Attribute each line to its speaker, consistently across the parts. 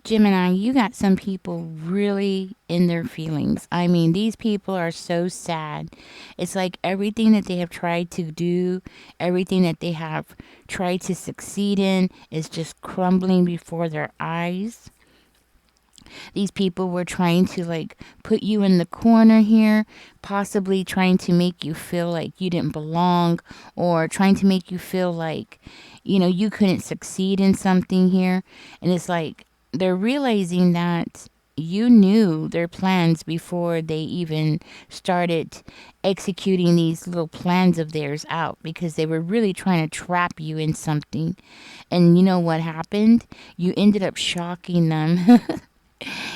Speaker 1: Gemini, you got some people really in their feelings. I mean, these people are so sad. It's like everything that they have tried to do, everything that they have tried to succeed in is just crumbling before their eyes. These people were trying to like put you in the corner here, possibly trying to make you feel like you didn't belong, or trying to make you feel like, you couldn't succeed in something here. And it's like they're realizing that you knew their plans before they even started executing these little plans of theirs out, because they were really trying to trap you in something. And you know what happened? You ended up shocking them.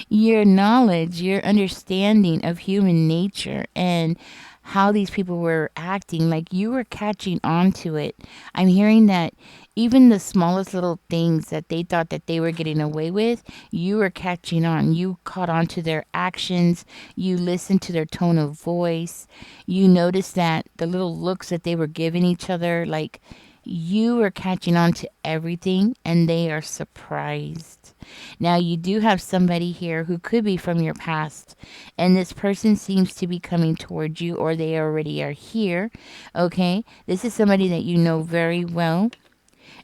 Speaker 1: Your knowledge, your understanding of human nature and how these people were acting, like you were catching on to it. I'm hearing that even the smallest little things that they thought that they were getting away with, you were catching on. You caught on to their actions. You listened to their tone of voice. You noticed that the little looks that they were giving each other, like you were catching on to everything and they are surprised. Now, you do have somebody here who could be from your past, and this person seems to be coming towards you, or they already are here. Okay, this is somebody that you know very well,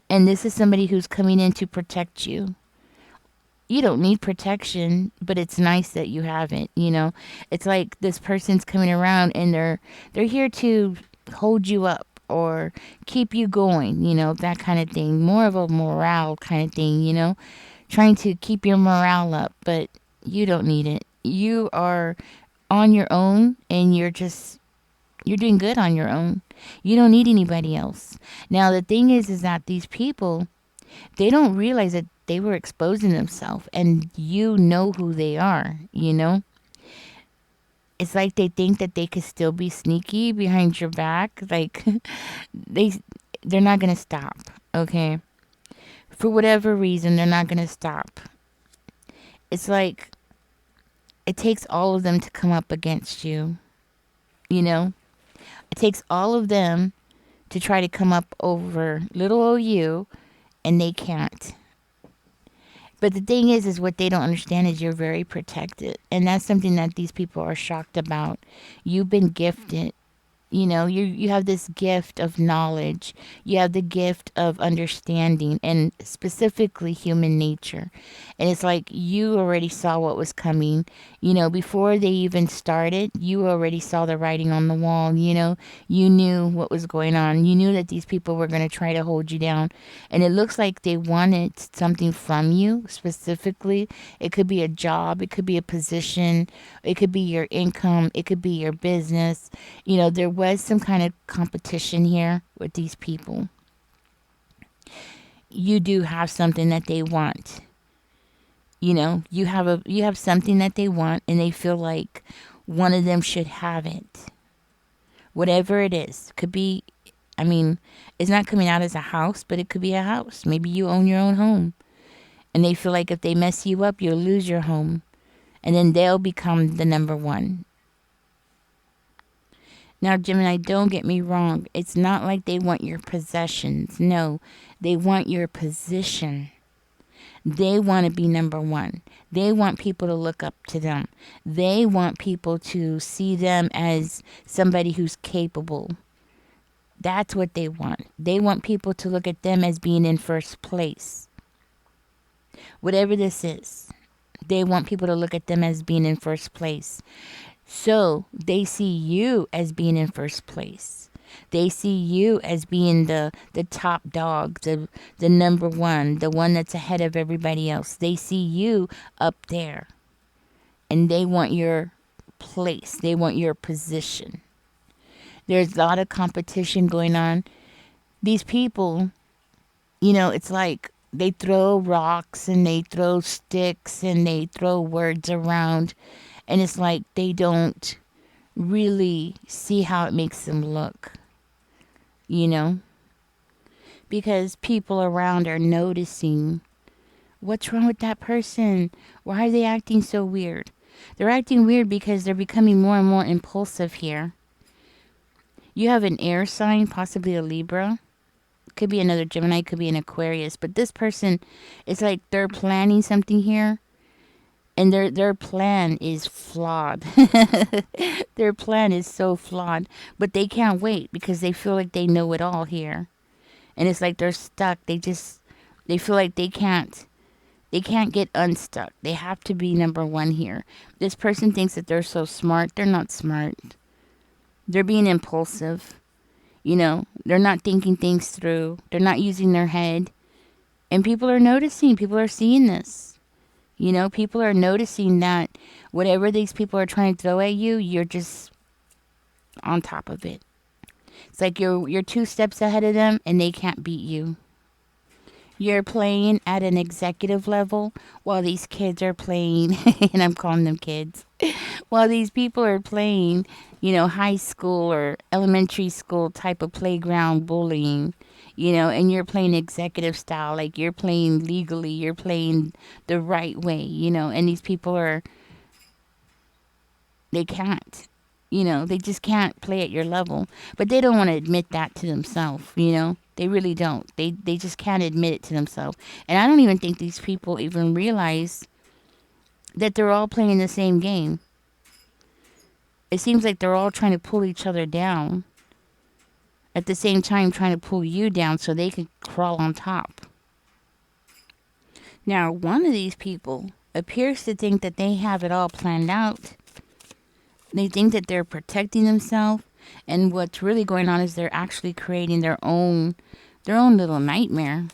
Speaker 1: and this is somebody who's coming in to protect you. You don't need protection, but it's nice that you have it. It's like this person's coming around, and they're here to hold you up or keep you going, that kind of thing. More of a morale kind of thing. Trying to keep your morale up, but you don't need it. You are on your own, and you're doing good on your own. You don't need anybody else. Now the thing is that these people, they don't realize that they were exposing themselves, and you know who they are. It's like they think that they could still be sneaky behind your back, like they they're not going to stop, okay? For whatever reason, they're not going to stop. It's like it takes all of them to come up against you, you know? It takes all of them to try to come up over little old you, and they can't. But the thing is what they don't understand is you're very protected. And that's something that these people are shocked about. You've been gifted. You have this gift of knowledge. You have the gift of understanding, and specifically human nature. And it's like you already saw what was coming. Before they even started, you already saw the writing on the wall. You knew what was going on. You knew that these people were going to try to hold you down. And it looks like they wanted something from you specifically. It could be a job, it could be a position, it could be your income, it could be your business. There was some kind of competition here with these people. You do have something that they want. You have something that they want, and they feel like one of them should have it. Whatever it is. Could be, I mean, it's not coming out as a house, but it could be a house. Maybe you own your own home. And they feel like if they mess you up, you'll lose your home. And then they'll become the number one. Now, Gemini, don't get me wrong. It's not like they want your possessions. No, they want your position. They want to be number one. They want people to look up to them. They want people to see them as somebody who's capable. That's what they want. They want people to look at them as being in first place. Whatever this is, they want people to look at them as being in first place. So they see you as being in first place. They see you as being the top dog, the number one, the one that's ahead of everybody else. They see you up there, and they want your place. They want your position. There's a lot of competition going on. These people, it's like they throw rocks and they throw sticks and they throw words around, and it's like they don't really see how it makes them look, you know? Because people around are noticing, what's wrong with that person? Why are they acting so weird? They're acting weird because they're becoming more and more impulsive here. You have an air sign, possibly a Libra. Could be another Gemini, could be an Aquarius, but this person, it's like they're planning something here, and their plan is flawed. Their plan is so flawed, but they can't wait because they feel like they know it all here, and it's like they're stuck. They feel like they can't get unstuck. They have to be number one here. This person thinks that they're so smart. They're not smart. They're being impulsive. They're not thinking things through. They're not using their head. And people are noticing. People are seeing this. People are noticing that whatever these people are trying to throw at you, you're just on top of it. It's like you're two steps ahead of them and they can't beat you. You're playing at an executive level while these kids are playing, and I'm calling them kids, while these people are playing, high school or elementary school type of playground bullying, and you're playing executive style, like you're playing legally, you're playing the right way, and these people they can't. They just can't play at your level. But they don't want to admit that to themselves. They really don't. They just can't admit it to themselves. And I don't even think these people even realize that they're all playing the same game. It seems like they're all trying to pull each other down. At the same time trying to pull you down so they can crawl on top. Now, one of these people appears to think that they have it all planned out. They think that they're protecting themselves, and what's really going on is they're actually creating their own little nightmare.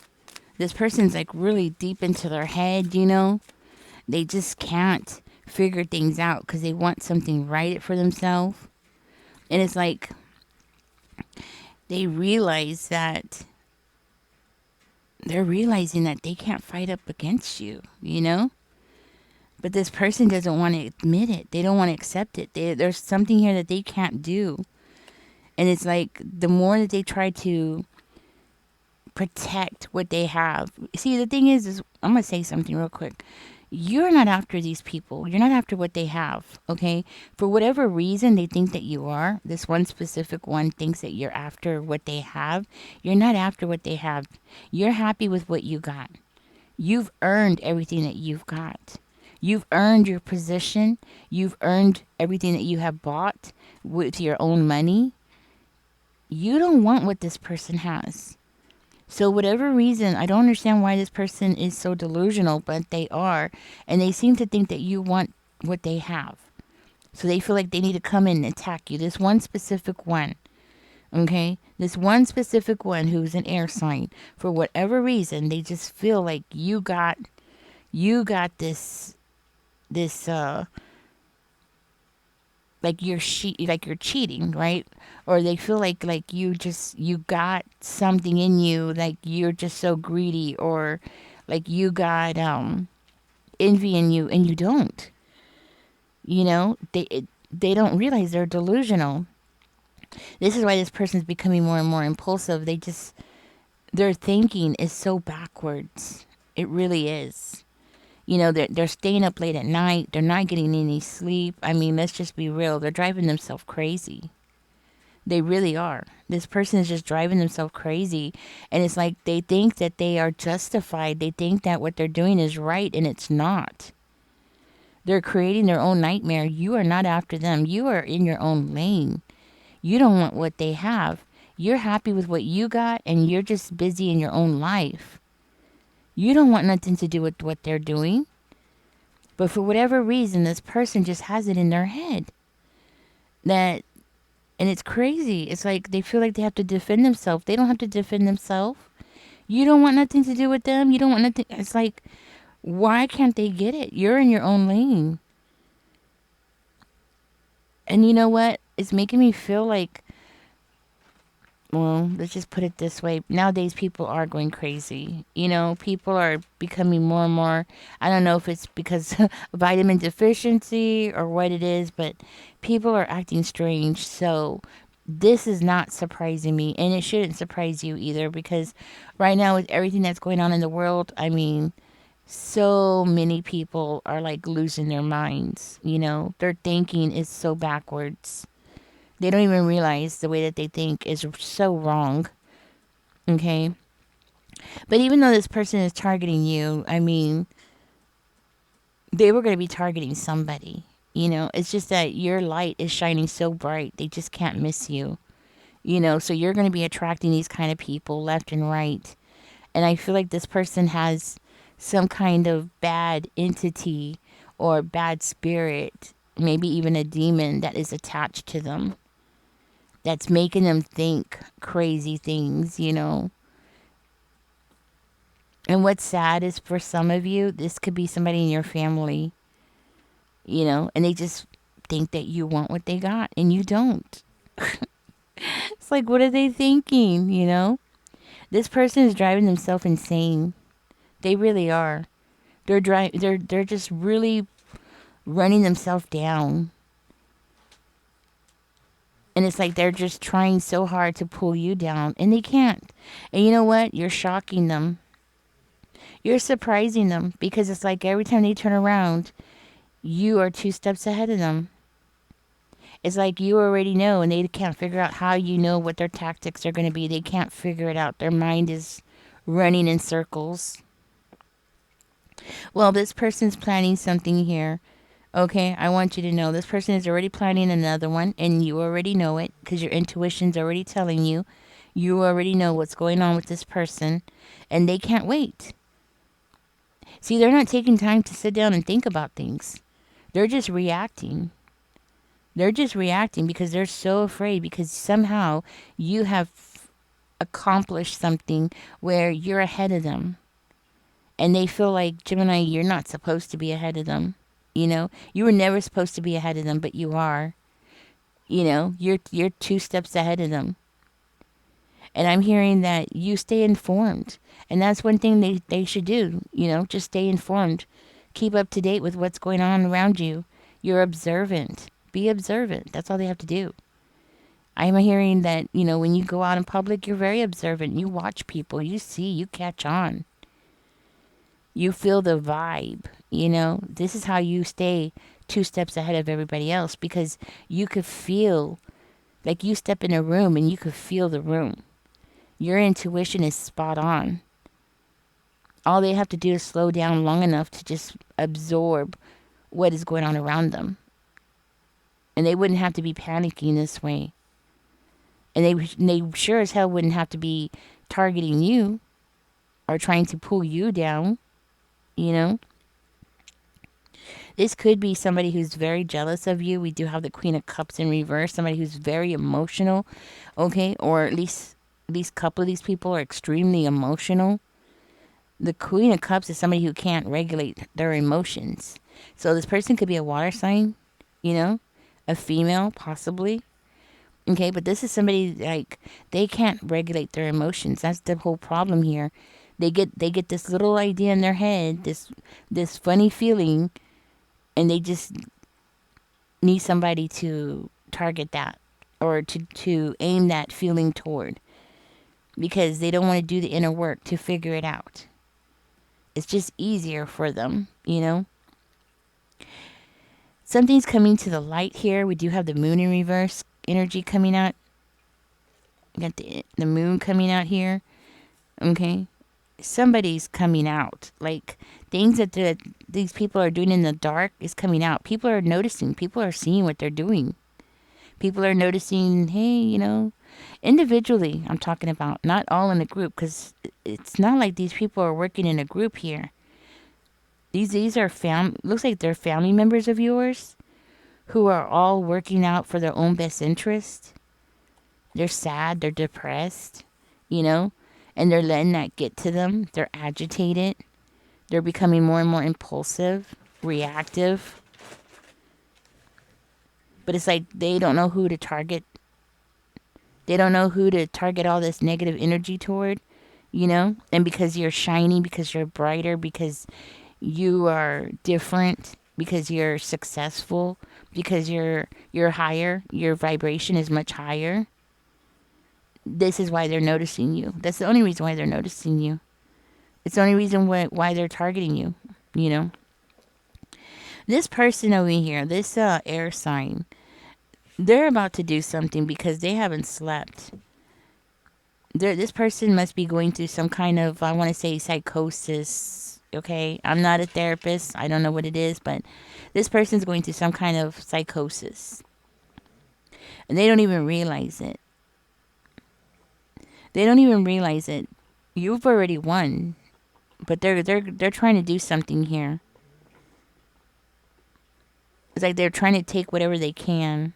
Speaker 1: This person's like really deep into their head, They just can't figure things out because they want something right for themselves. And it's like they realize that they're realizing that they can't fight up against you. But this person doesn't want to admit it. They don't want to accept it. There's something here that they can't do. And it's like the more that they try to protect what they have. See, the thing is I'm going to say something real quick. You're not after these people. You're not after what they have, okay? For whatever reason they think that you are, this one specific one thinks that you're after what they have. You're not after what they have. You're happy with what you got. You've earned everything that you've got. You've earned your position. You've earned everything that you have bought with your own money. You don't want what this person has. So whatever reason, I don't understand why this person is so delusional, but they are. And they seem to think that you want what they have. So they feel like they need to come in and attack you. This one specific one. Okay? This one specific one who's an air sign. For whatever reason, they just feel like you got this like you're cheating, right? Or they feel like you got something in you, like you're just so greedy, or like you got envy in you and you don't. They don't realize they're delusional. This is why this person's becoming more and more impulsive. Their thinking is so backwards. It really is. They're staying up late at night. They're not getting any sleep. I mean, let's just be real. They're driving themselves crazy. They really are. This person is just driving themselves crazy. And it's like they think that they are justified. They think that what they're doing is right, and it's not. They're creating their own nightmare. You are not after them. You are in your own lane. You don't want what they have. You're happy with what you got, and you're just busy in your own life. You don't want nothing to do with what they're doing. But for whatever reason, this person just has it in their head. And it's crazy. It's like they feel like they have to defend themselves. They don't have to defend themselves. You don't want nothing to do with them. You don't want nothing. It's like, why can't they get it? You're in your own lane. And you know what? It's making me feel like, well, let's just put it this way. Nowadays, people are going crazy. People are becoming more and more. I don't know if it's because of vitamin deficiency or what it is, but people are acting strange. So this is not surprising me, and it shouldn't surprise you either, because right now with everything that's going on in the world, I mean, so many people are like losing their minds. Their thinking is so backwards. They don't even realize the way that they think is so wrong. Okay. But even though this person is targeting you, I mean, they were going to be targeting somebody. It's just that your light is shining so bright, they just can't miss you. So you're going to be attracting these kind of people left and right. And I feel like this person has some kind of bad entity or bad spirit, maybe even a demon that is attached to them, that's making them think crazy things. And what's sad is for some of you, this could be somebody in your family, and they just think that you want what they got and you don't. It's like, what are they thinking? This person is driving themselves insane. They really are. They're just really running themselves down. And it's like they're just trying so hard to pull you down and they can't. And you know what? You're shocking them. You're surprising them because it's like every time they turn around, you are 2 steps ahead of them. It's like you already know and they can't figure out how you know what their tactics are going to be. They can't figure it out. Their mind is running in circles. Well, this person's planning something here. Okay, I want you to know this person is already planning another one, and you already know it because your intuition's already telling you. You already know what's going on with this person, and they can't wait. See, they're not taking time to sit down and think about things. They're just reacting. They're just reacting because they're so afraid because somehow you have accomplished something where you're ahead of them. And they feel like, Gemini, you're not supposed to be ahead of them. You were never supposed to be ahead of them, but you are. You're 2 steps ahead of them. And I'm hearing that you stay informed. And that's one thing they should do, just stay informed. Keep up to date with what's going on around you. You're observant. Be observant. That's all they have to do. I'm hearing that, when you go out in public, you're very observant. You watch people. You see. You catch on. You feel the vibe. This is how you stay 2 steps ahead of everybody else because you could feel like you step in a room and you could feel the room. Your intuition is spot on. All they have to do is slow down long enough to just absorb what is going on around them. And they wouldn't have to be panicking this way. And they sure as hell wouldn't have to be targeting you or trying to pull you down. This could be somebody who's very jealous of you. We do have the Queen of Cups in reverse. Somebody who's very emotional, okay? Or at least a couple of these people are extremely emotional. The Queen of Cups is somebody who can't regulate their emotions. So this person could be a water sign, a female possibly. Okay, but this is somebody like they can't regulate their emotions. That's the whole problem here. They get this little idea in their head, this funny feeling, and they just need somebody to target that or to aim that feeling toward because they don't want to do the inner work to figure it out. It's just easier for them. Something's coming to the light here. We do have the moon in reverse energy coming out. We got the moon coming out here. Okay. Somebody's coming out. Like things that these people are doing in the dark is coming out. People are noticing. People are seeing what they're doing. People are noticing, hey, individually, I'm talking about, not all in a group, because it's not like these people are working in a group here. These are looks like they're family members of yours who are all working out for their own best interest. They're sad, they're depressed, and they're letting that get to them. They're agitated. They're becoming more and more impulsive, reactive. But it's like they don't know who to target. They don't know who to target all this negative energy toward. And because you're shining, because you're brighter, because you are different, because you're successful, because you're higher, your vibration is much higher. This is why they're noticing you. That's the only reason why they're noticing you. It's the only reason why they're targeting you. This person over here, this air sign, they're about to do something because they haven't slept. This person must be going through some kind of, I want to say, psychosis. Okay, I'm not a therapist. I don't know what it is, but this person's going through some kind of psychosis, and they don't even realize it. They don't even realize it. You've already won, but they're trying to do something here. It's like they're trying to take whatever they can.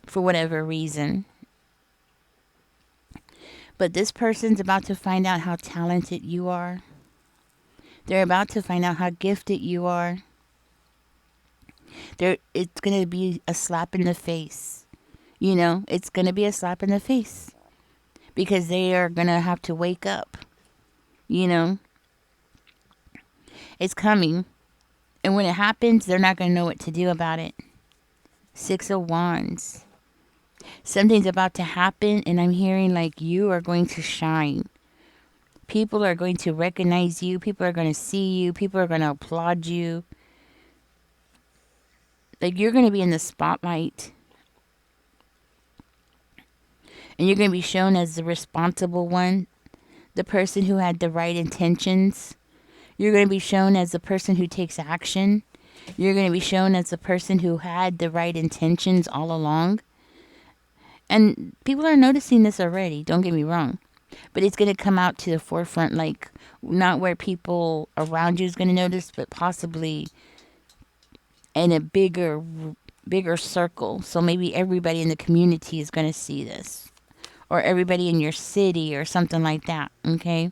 Speaker 1: For whatever reason. But this person's about to find out how talented you are. They're about to find out how gifted you are. It's going to be a slap in the face. You know, it's going to be a slap in the face. Because they are going to have to wake up. You know, it's coming. And when it happens, they're not going to know what to do about it. 6 of Wands. Something's about to happen, and I'm hearing like you are going to shine. People are going to recognize you. People are going to see you. People are going to applaud you. Like you're going to be in the spotlight. And you're going to be shown as the responsible one, the person who had the right intentions. You're going to be shown as the person who takes action. You're going to be shown as the person who had the right intentions all along. And people are noticing this already, don't get me wrong. But it's going to come out to the forefront, like not where people around you is going to notice, but possibly in a bigger circle. So maybe everybody in the community is going to see this. Or everybody in your city or something like that, okay?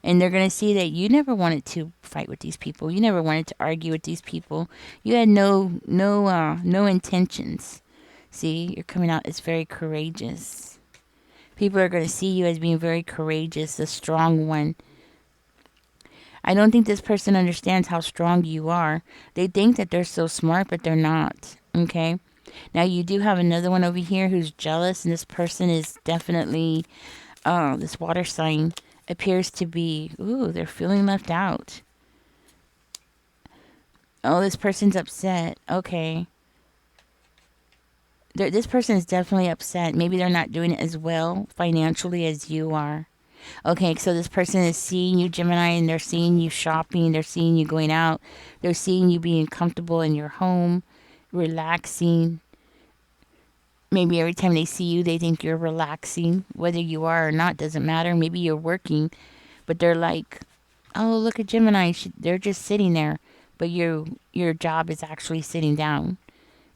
Speaker 1: And they're going to see that you never wanted to fight with these people. You never wanted to argue with these people. You had no intentions. See, you're coming out as very courageous. People are going to see you as being very courageous, the strong one. I don't think this person understands how strong you are. They think that they're so smart, but they're not. Okay? Now, you do have another one over here who's jealous, and this person is definitely, this water sign appears to be, they're feeling left out. Oh, this person's upset. Okay. This person is definitely upset. Maybe they're not doing it as well financially as you are. Okay, so this person is seeing you, Gemini, and they're seeing you shopping. They're seeing you going out. They're seeing you being comfortable in your home, relaxing. Maybe every time they see you, they think you're relaxing. Whether you are or not doesn't matter. Maybe you're working, but they're like, oh, look at Gemini. They're just sitting there, but your job is actually sitting down.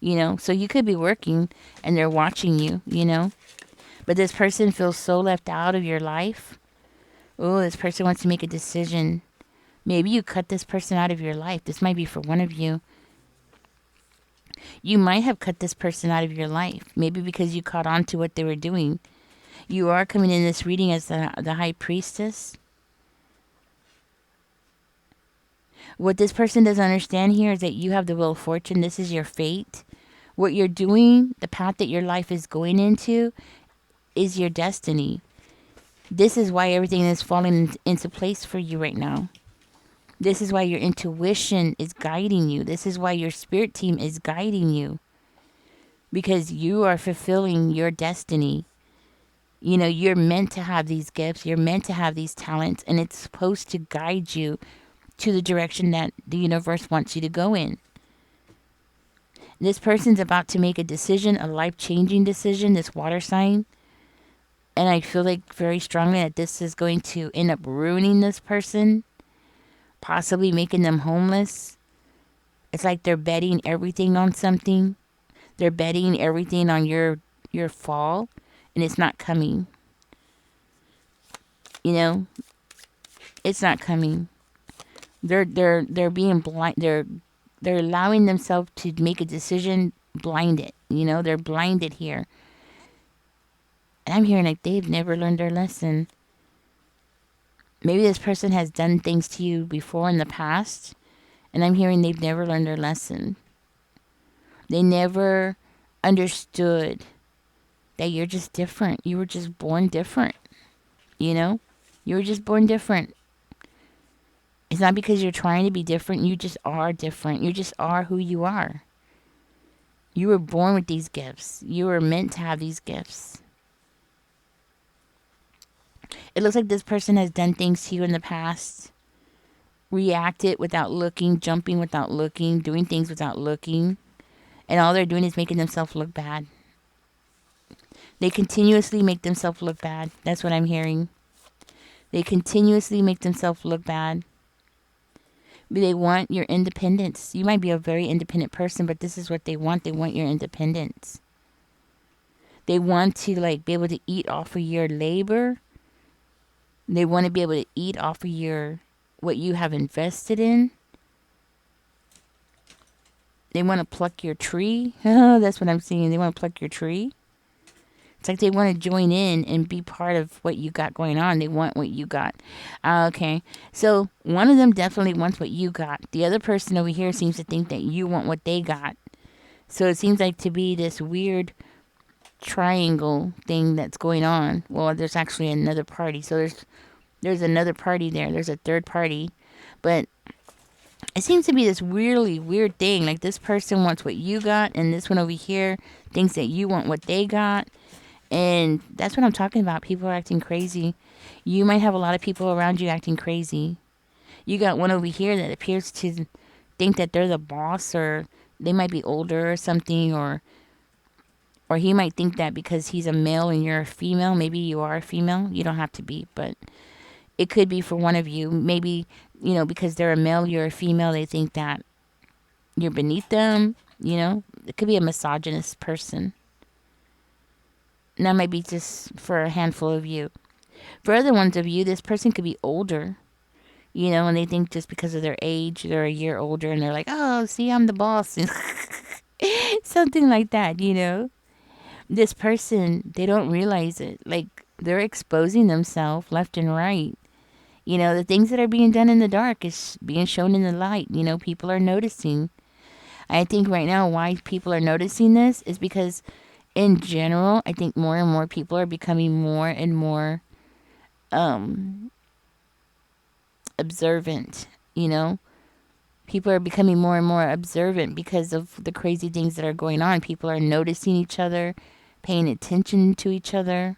Speaker 1: You know, so you could be working and they're watching you, you know. But this person feels so left out of your life. Oh, this person wants to make a decision. Maybe you cut this person out of your life. This might be for one of you. You might have cut this person out of your life. Maybe because you caught on to what they were doing. You are coming in this reading as the high priestess. What this person doesn't understand here is that you have the wheel of fortune. This is your fate. What you're doing, the path that your life is going into, is your destiny. This is why everything is falling into place for you right now. This is why your intuition is guiding you. This is why your spirit team is guiding you. Because you are fulfilling your destiny. You know, you're meant to have these gifts. You're meant to have these talents. And it's supposed to guide you to the direction that the universe wants you to go in. This person's about to make a decision, a life-changing decision, this water sign. And I feel like very strongly that this is going to end up ruining this person. Possibly making them homeless. It's like they're betting everything on something. They're betting everything on your fall. And it's not coming. You know? It's not coming. They're being blind. They're allowing themselves to make a decision blinded. You know, they're blinded here. And I'm hearing like they've never learned their lesson. Maybe this person has done things to you before in the past. And I'm hearing they've never learned their lesson. They never understood that you're just different. You were just born different. You know? You were just born different. It's not because you're trying to be different. You just are different. You just are who you are. You were born with these gifts. You were meant to have these gifts. It looks like this person has done things to you in the past, reacted without looking, jumping without looking, doing things without looking, and all they're doing is making themselves look bad. They continuously make themselves look bad. That's what I'm hearing. They continuously make themselves look bad. They want your independence. You might be a very independent person, but this is what they want. They want your independence. They want to like be able to eat off of your labor. They want to be able to eat off of your what you have invested in. They want to pluck your tree. That's what I'm seeing. They want to pluck your tree. It's like they want to join in and be part of what you got going on. They want what you got. Okay. So one of them definitely wants what you got. The other person over here seems to think that you want what they got. So it seems like to be this weird triangle thing that's going on. Well, there's actually another party. So there's another party there. There's a third party. But it seems to be this really weird thing. Like this person wants what you got, and this one over here thinks that you want what they got. And that's what I'm talking about. People are acting crazy. You might have a lot of people around you acting crazy. You got one over here that appears to think that they're the boss, or they might be older or something, or he might think that because he's a male and you're a female. Maybe you are a female. You don't have to be, but it could be for one of you. Maybe, because they're a male, you're a female, they think that you're beneath them. It could be a misogynist person. And that might be just for a handful of you. For other ones of you, this person could be older, and they think just because of their age, they're a year older, and they're like, oh, see, I'm the boss. Something like that, This person, they don't realize it. Like, they're exposing themselves left and right. The things that are being done in the dark is being shown in the light. People are noticing. I think right now why people are noticing this is because in general, I think more and more people are becoming more and more observant, People are becoming more and more observant because of the crazy things that are going on. People are noticing each other, paying attention to each other.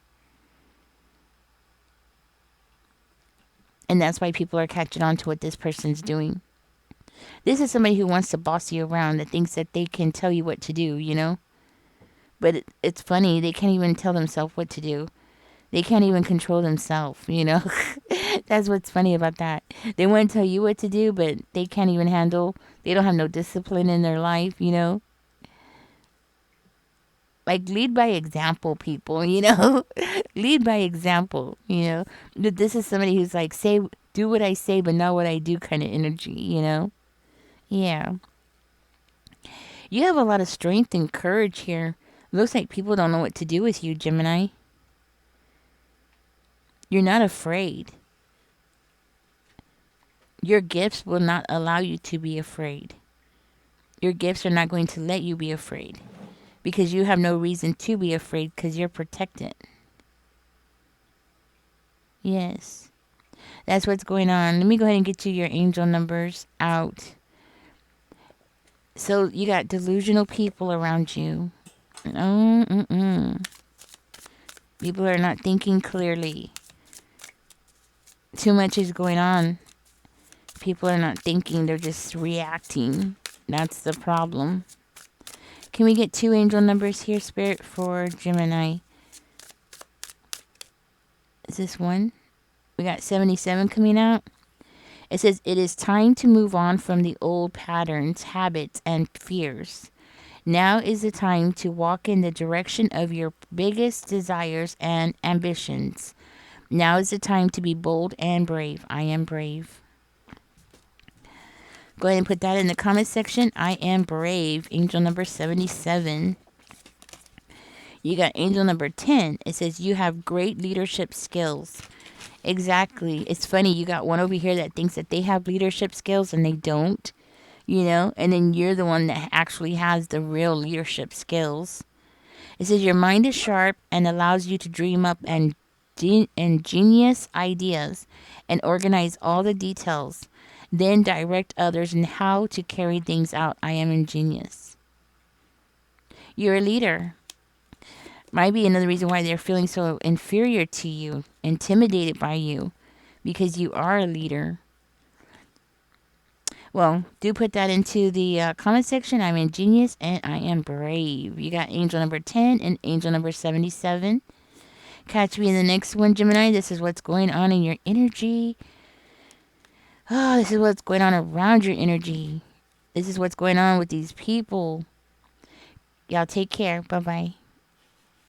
Speaker 1: And that's why people are catching on to what this person's doing. This is somebody who wants to boss you around, that thinks that they can tell you what to do, But it's funny, they can't even tell themselves what to do. They can't even control themselves, That's what's funny about that. They want to tell you what to do, but they can't even handle, they don't have no discipline in their life, Like, lead by example, people, Lead by example, This is somebody who's like, do what I say, but not what I do kind of energy, Yeah. You have a lot of strength and courage here. Looks like people don't know what to do with you, Gemini. You're not afraid. Your gifts will not allow you to be afraid. Your gifts are not going to let you be afraid. Because you have no reason to be afraid because you're protected. Yes. That's what's going on. Let me go ahead and get you your angel numbers out. So you got delusional people around you. People are not thinking clearly. Too much is going on. People are not thinking, they're just reacting. That's the problem. Can we get 2 angel numbers here, Spirit, for Gemini? Is this one? We got 77 coming out. It says, it is time to move on from the old patterns, habits, and fears. Now is the time to walk in the direction of your biggest desires and ambitions. Now is the time to be bold and brave. I am brave. Go ahead and put that in the comment section. I am brave. Angel number 77. You got angel number 10. It says you have great leadership skills. Exactly. It's funny. You got one over here that thinks that they have leadership skills and they don't, and then you're the one that actually has the real leadership skills. It says your mind is sharp and allows you to dream up ingenious ideas and organize all the details. Then direct others in how to carry things out. I am ingenious. You're a leader. Might be another reason why they're feeling so inferior to you, intimidated by you, because you are a leader. Well, do put that into the comment section. I'm ingenious and I am brave. You got angel number 10 and angel number 77. Catch me in the next one, Gemini. This is what's going on in your energy. Oh, this is what's going on around your energy. This is what's going on with these people. Y'all take care. Bye bye.